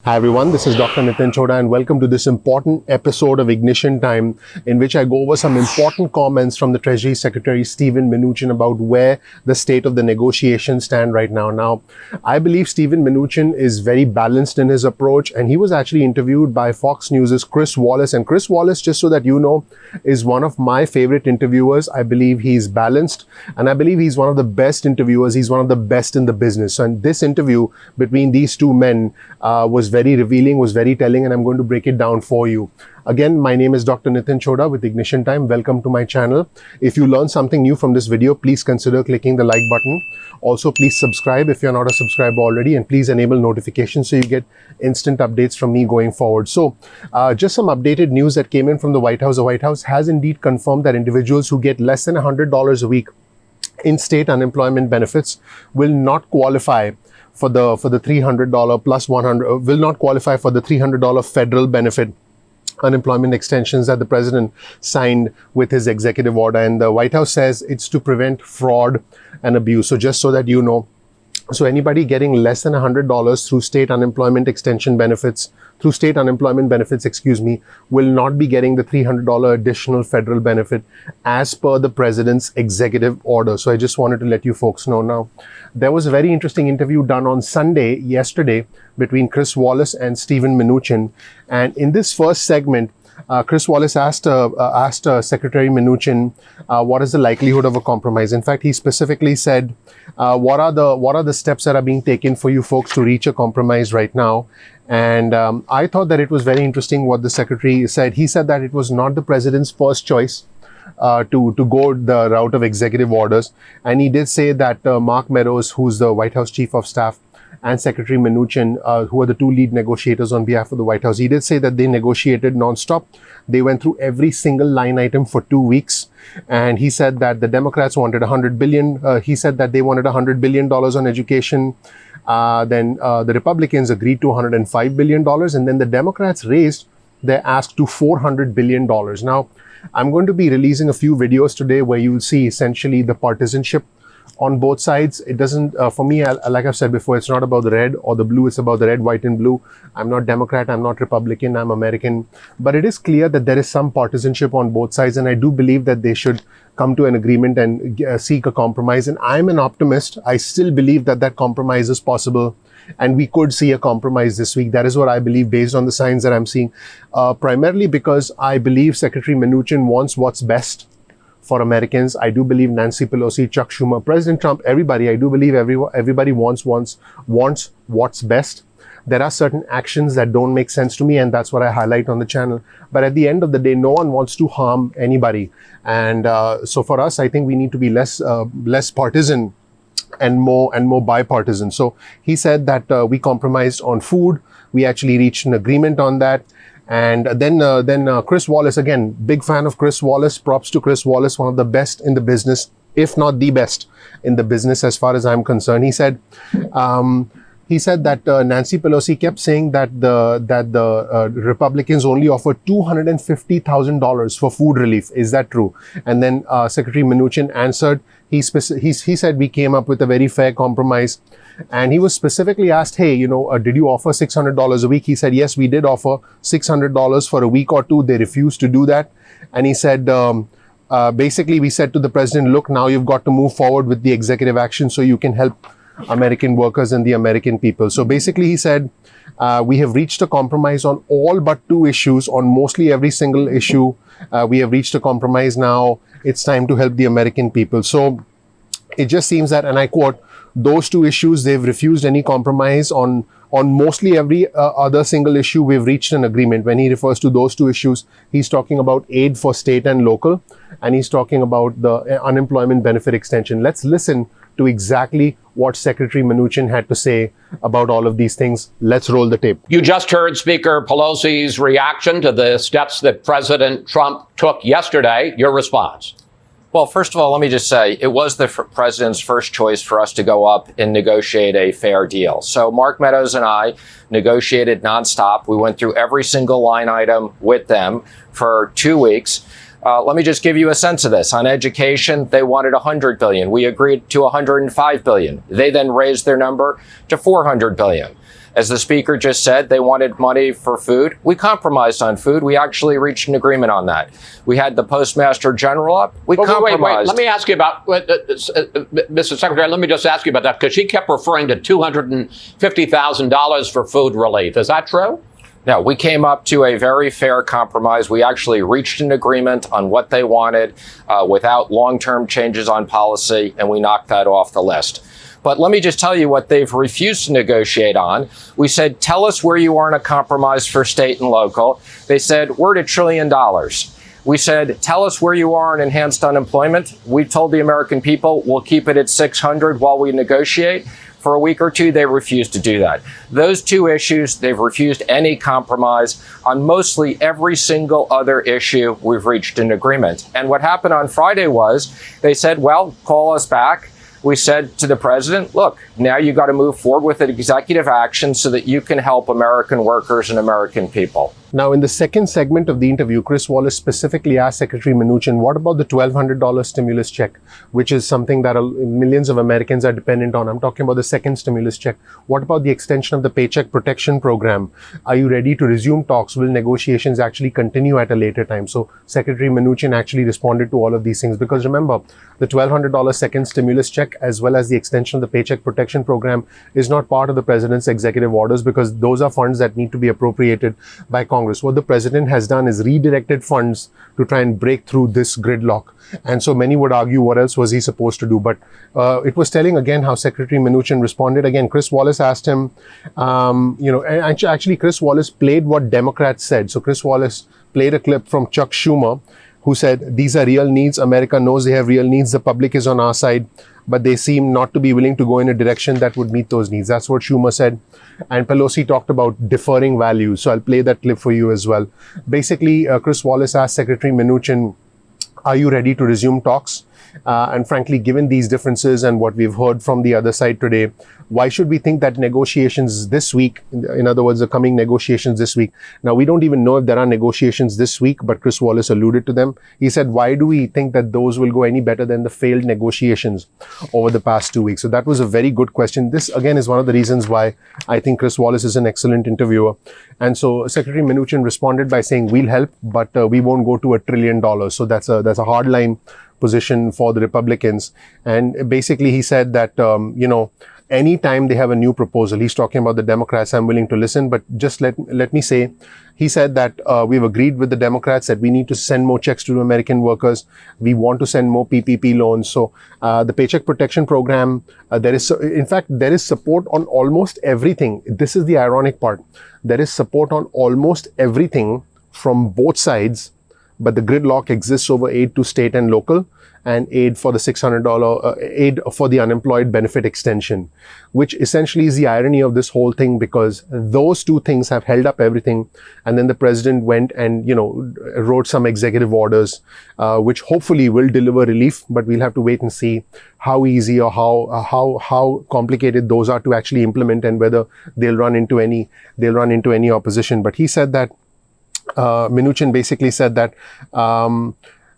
Hi everyone, this is Dr. Chhoda and welcome to this important episode of Ignition Time in which I go over some important comments from the Treasury Secretary Stephen Mnuchin about where the state of the negotiations stand right now. Now, I believe Stephen Mnuchin is very balanced in his approach, and he was actually interviewed by Fox News' Chris Wallace. And Chris Wallace, just so that you know, is one of my favorite interviewers. I believe he's balanced and I believe he's one of the best interviewers. He's one of the best in the business. And this interview between these two men was very revealing, was very telling, and I'm going to break it down for you. Again, my name is Dr. Chhoda with Ignition Time. Welcome to my channel. If you learned something new from this video, please consider clicking the like button. Also, please subscribe if you're not a subscriber already, and please enable notifications so you get instant updates from me going forward. So, just some updated news that came in from the White House. The White House has indeed confirmed that individuals who get less than $100 a week in state unemployment benefits will not qualify for the $300 plus 100, will not qualify for the $300 federal benefit unemployment extensions that the president signed with his executive order. And the White House says it's to prevent fraud and abuse. So just so that you know, so anybody getting less than $100 through state unemployment benefits, will not be getting the $300 additional federal benefit as per the president's executive order. So I just wanted to let you folks know. Now, there was a very interesting interview done on yesterday, between Chris Wallace and Stephen Mnuchin. And in this first segment, Chris Wallace asked Secretary Mnuchin, what is the likelihood of a compromise? In fact, he specifically said, what are the steps that are being taken for you folks to reach a compromise right now? And I thought that it was very interesting what the secretary said. He said that it was not the president's first choice to go the route of executive orders. And he did say that Mark Meadows, who's the White House Chief of Staff, and Secretary Mnuchin, who are the two lead negotiators on behalf of the White House, he did say that they negotiated nonstop. They went through every single line item for 2 weeks. And he said that the Democrats wanted $100 billion. He said that they wanted $100 billion on education. Then the Republicans agreed to $105 billion. And then the Democrats raised their ask to $400 billion. Now, I'm going to be releasing a few videos today where you will see essentially the partisanship on both sides. It doesn't, for me, like I've said before, it's not about the red or the blue. It's about the red, white, and blue. I'm not Democrat. I'm not Republican. I'm American. But it is clear that there is some partisanship on both sides. And I do believe that they should come to an agreement and seek a compromise. And I'm an optimist. I still believe that that compromise is possible. And we could see a compromise this week. That is what I believe based on the signs that I'm seeing. Primarily because I believe Secretary Mnuchin wants what's best for Americans. I do believe Nancy Pelosi, Chuck Schumer, President Trump, everybody, I do believe everybody wants what's best. There are certain actions that don't make sense to me, and that's what I highlight on the channel. But at the end of the day, no one wants to harm anybody. And so for us, I think we need to be less partisan and more bipartisan. So he said that we compromised on food. We actually reached an agreement on that. And then Chris Wallace, again, big fan of Chris Wallace. Props to Chris Wallace, one of the best in the business, if not the best in the business as far as I'm concerned. He said that Nancy Pelosi kept saying that the Republicans only offered $250,000 for food relief. Is that true? And then Secretary Mnuchin answered. He said we came up with a very fair compromise. And he was specifically asked, hey, did you offer $600 a week? He said, yes, we did offer $600 for a week or two. They refused to do that. And he said, basically, we said to the president, look, now you've got to move forward with the executive action so you can help American workers and the American people. So basically, he said, we have reached a compromise on all but 2 issues. On mostly every single issue, we have reached a compromise now. It's time to help the American people. So it just seems that, and I quote, those 2 issues, they've refused any compromise on mostly every other single issue. We've reached an agreement. When he refers to those 2 issues, he's talking about aid for state and local, and he's talking about the unemployment benefit extension. Let's listen to exactly what Secretary Mnuchin had to say about all of these things. Let's roll the tape. You just heard Speaker Pelosi's reaction to the steps that President Trump took yesterday. Your response? Well, first of all, let me just say it was the president's first choice for us to go up and negotiate a fair deal. So Mark Meadows and I negotiated nonstop. We went through every single line item with them for 2 weeks. Let me just give you a sense of this. On education, they wanted $100 billion. We agreed to $105 billion. They then raised their number to $400 billion. As the speaker just said, they wanted money for food. We compromised on food. We actually reached an agreement on that. We had the Postmaster General up. We compromised. Wait. Let me ask you about, Mr. Secretary, let me just ask you about that, because she kept referring to $250,000 for food relief. Is that true? No, we came up to a very fair compromise. We actually reached an agreement on what they wanted without long-term changes on policy, and we knocked that off the list. But let me just tell you what they've refused to negotiate on. We said, tell us where you are in a compromise for state and local. They said, we're at $1 trillion. We said, tell us where you are in enhanced unemployment. We told the American people we'll keep it at 600 while we negotiate. For a week or two, they refused to do that. Those two issues, they've refused any compromise. On mostly every single other issue, we've reached an agreement. And what happened on Friday was they said, well, call us back. We said to the president, look, now you got to move forward with an executive action so that you can help American workers and American people. Now, in the second segment of the interview, Chris Wallace specifically asked Secretary Mnuchin, what about the $1,200 stimulus check, which is something that millions of Americans are dependent on? I'm talking about the second stimulus check. What about the extension of the Paycheck Protection Program? Are you ready to resume talks? Will negotiations actually continue at a later time? So Secretary Mnuchin actually responded to all of these things, because remember, the $1,200 second stimulus check, as well as the extension of the Paycheck Protection Program, is not part of the president's executive orders, because those are funds that need to be appropriated by Congress. What the president has done is redirected funds to try and break through this gridlock. And so many would argue, what else was he supposed to do? But it was telling again how Secretary Mnuchin responded. Again, Chris Wallace asked him, actually Chris Wallace played what Democrats said. So Chris Wallace played a clip from Chuck Schumer, who said, these are real needs. America knows they have real needs. The public is on our side, but they seem not to be willing to go in a direction that would meet those needs. That's what Schumer said. And Pelosi talked about deferring values. So I'll play that clip for you as well. Basically, Chris Wallace asked Secretary Mnuchin, are you ready to resume talks? And frankly, given these differences and what we've heard from the other side today, why should we think that negotiations this week, in other words, the coming negotiations this week? Now, we don't even know if there are negotiations this week, but Chris Wallace alluded to them. He said, why do we think that those will go any better than the failed negotiations over the past 2 weeks? So that was a very good question. This, again, is one of the reasons why I think Chris Wallace is an excellent interviewer. And so Secretary Mnuchin responded by saying, we'll help, but we won't go to $1 trillion. So that's a hardline position for the Republicans. And basically he said that, anytime they have a new proposal, he's talking about the Democrats, I'm willing to listen, but just let me say, he said that we've agreed with the Democrats that we need to send more checks to American workers. We want to send more PPP loans. So the Paycheck Protection Program, there is support on almost everything. This is the ironic part. There is support on almost everything from both sides, but the gridlock exists over aid to state and local, and aid for the $600 aid for the unemployed benefit extension, which essentially is the irony of this whole thing, because those two things have held up everything. And then the president went and, wrote some executive orders, which hopefully will deliver relief, but we'll have to wait and see how easy or how complicated those are to actually implement, and whether they'll run into any opposition. But he said that, Mnuchin basically said that,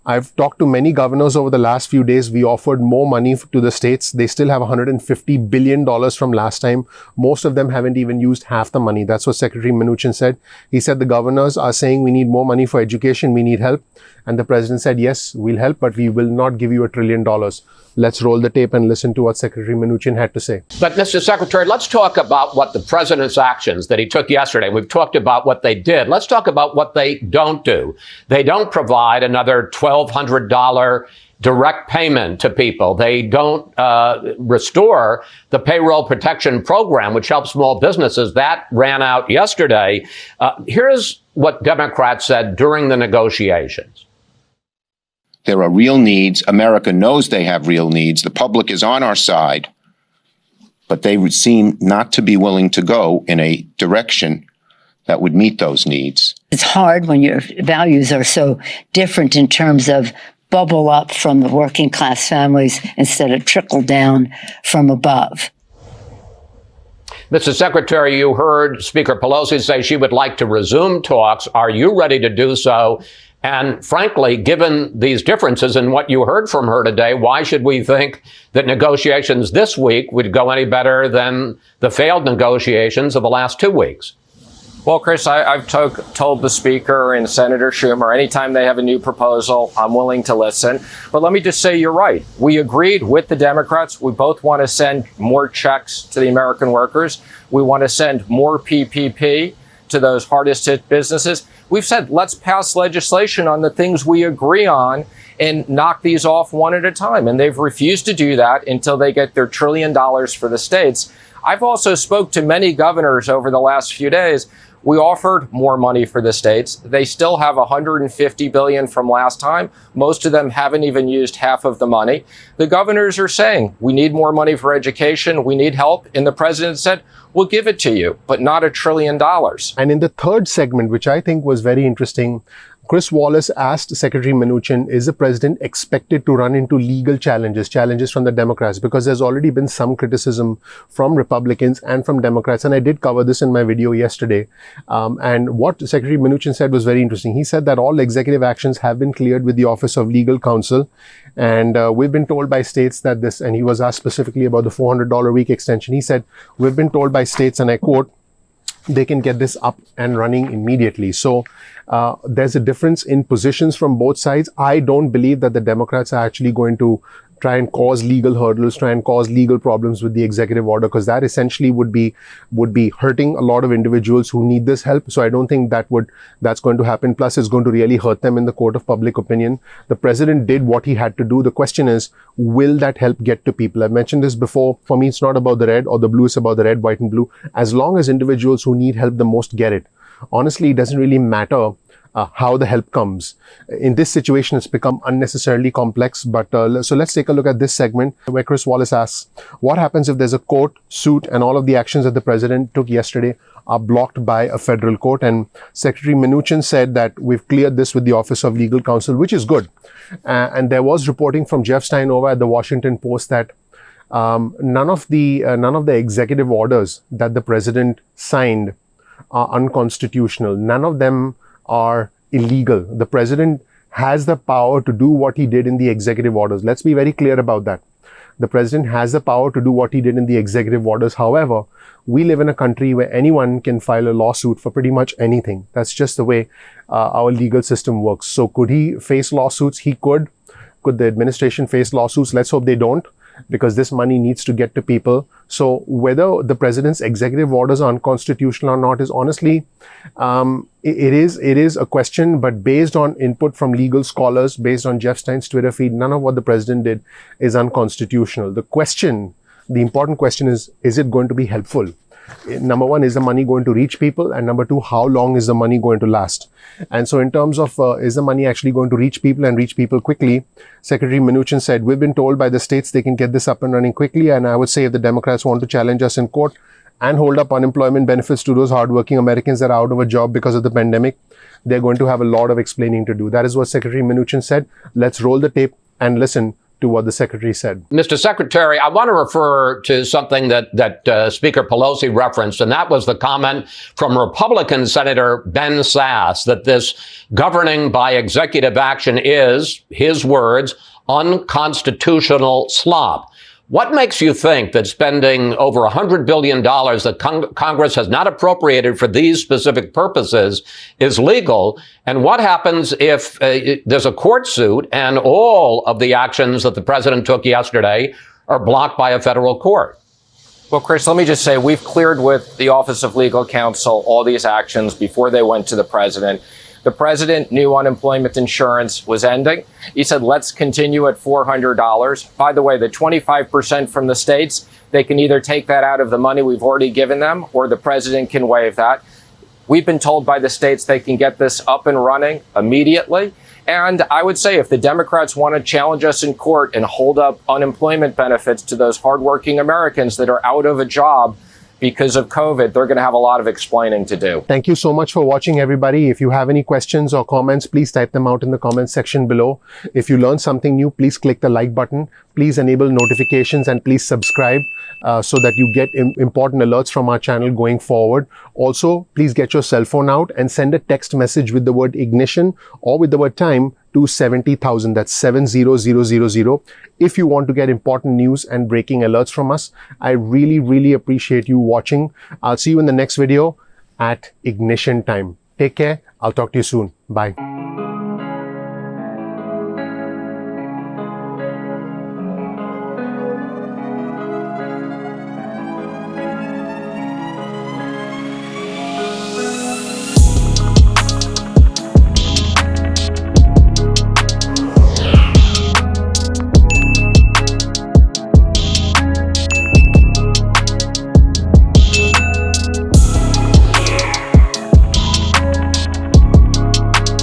I've talked to many governors over the last few days. We offered more money to the states. They still have $150 billion from last time. Most of them haven't even used half the money. That's what Secretary Mnuchin said. He said the governors are saying we need more money for education. We need help. And the president said, yes, we'll help, but we will not give you $1 trillion. Let's roll the tape and listen to what Secretary Mnuchin had to say. But, Mr. Secretary, let's talk about what the president's actions that he took yesterday. We've talked about what they did. Let's talk about what they don't do. They don't provide another $1,200 direct payment to people. They don't restore the payroll protection program, which helps small businesses. That ran out yesterday. Here's what Democrats said during the negotiations. There are real needs. America knows they have real needs. The public is on our side, but they would seem not to be willing to go in a direction that would meet those needs. It's hard when your values are so different in terms of bubble up from the working class families instead of trickle down from above. Mr. Secretary, you heard Speaker Pelosi say she would like to resume talks. Are you ready to do so? And frankly, given these differences in what you heard from her today, why should we think that negotiations this week would go any better than the failed negotiations of the last 2 weeks? Well, Chris, I've told the Speaker and Senator Schumer, anytime they have a new proposal, I'm willing to listen. But let me just say you're right. We agreed with the Democrats. We both want to send more checks to the American workers. We want to send more PPP to those hardest hit businesses. We've said, let's pass legislation on the things we agree on and knock these off one at a time. And they've refused to do that until they get their $1 trillion for the states. I've also spoke to many governors over the last few days. We offered more money for the states. They still have $150 billion from last time. Most of them haven't even used half of the money. The governors are saying, we need more money for education. We need help. And the president said, we'll give it to you, but not $1 trillion. And in the third segment, which I think was very interesting, Chris Wallace asked Secretary Mnuchin, is the president expected to run into legal challenges from the Democrats? Because there's already been some criticism from Republicans and from Democrats. And I did cover this in my video yesterday. And what Secretary Mnuchin said was very interesting. He said that all executive actions have been cleared with the Office of Legal Counsel. And we've been told by states that this, and he was asked specifically about the $400 a week extension. He said, we've been told by states, and I quote, they can get this up and running immediately. So there's a difference in positions from both sides. I don't believe that the Democrats are actually going to try and cause legal hurdles, try and cause legal problems with the executive order, because that essentially would be hurting a lot of individuals who need this help. So I don't think that's going to happen. Plus, it's going to really hurt them in the court of public opinion. The president did what he had to do. The question is, will that help get to people? I've mentioned this before. For me, it's not about the red or the blue. It's about the red, white, and blue. As long as individuals who need help the most get it. Honestly, it doesn't really matter how the help comes. In this situation, it's become unnecessarily complex. But so let's take a look at this segment where Chris Wallace asks, what happens if there's a court suit and all of the actions that the president took yesterday are blocked by a federal court? And Secretary Mnuchin said that we've cleared this with the Office of Legal Counsel, which is good. And there was reporting from Jeff Steinover at the Washington Post that none of the executive orders that the president signed are unconstitutional. None of them are illegal. The president has the power to do what he did in the executive orders. Let's be very clear about that. The president has the power to do what he did in the executive orders. However, we live in a country where anyone can file a lawsuit for pretty much anything. That's just the way our legal system works. So could he face lawsuits? He could. Could the administration face lawsuits? Let's hope they don't, because this money needs to get to people. So whether the president's executive orders are unconstitutional or not is honestly, it is a question, but based on input from legal scholars, based on Jeff Stein's Twitter feed, none of what the president did is unconstitutional. The important question is it going to be helpful? Number one, is the money going to reach people? And number two, how long is the money going to last? And so in terms of, is the money actually going to reach people and reach people quickly? Secretary Mnuchin said, we've been told by the states they can get this up and running quickly. And I would say if the Democrats want to challenge us in court and hold up unemployment benefits to those hardworking Americans that are out of a job because of the pandemic, they're going to have a lot of explaining to do. That is what Secretary Mnuchin said. Let's roll the tape and listen to what the secretary said. Mr. Secretary, I want to refer to something that Speaker Pelosi referenced, and that was the comment from Republican Senator Ben Sasse that this governing by executive action is, his words, unconstitutional slop. What makes you think that spending over $100 billion that Congress has not appropriated for these specific purposes is legal? And what happens if there's a court suit and all of the actions that the president took yesterday are blocked by a federal court? Well, Chris, let me just say we've cleared with the Office of Legal Counsel all these actions before they went to the president. The president knew unemployment insurance was ending. He said, let's continue at $400. By the way, the 25% from the states, they can either take that out of the money we've already given them, or the president can waive that. We've been told by the states they can get this up and running immediately. And I would say if the Democrats want to challenge us in court and hold up unemployment benefits to those hardworking Americans that are out of a job because of COVID, they're going to have a lot of explaining to do. Thank you so much for watching, everybody. If you have any questions or comments, please type them out in the comments section below. If you learned something new, please click the like button. please enable notifications and please subscribe so that you get important alerts from our channel going forward. Also, please get your cell phone out and send a text message with the word ignition or with the word time to 70,000. That's 70000. If you want to get important news and breaking alerts from us, I really, really appreciate you watching. I'll see you in the next video at ignition time. Take care. I'll talk to you soon. Bye.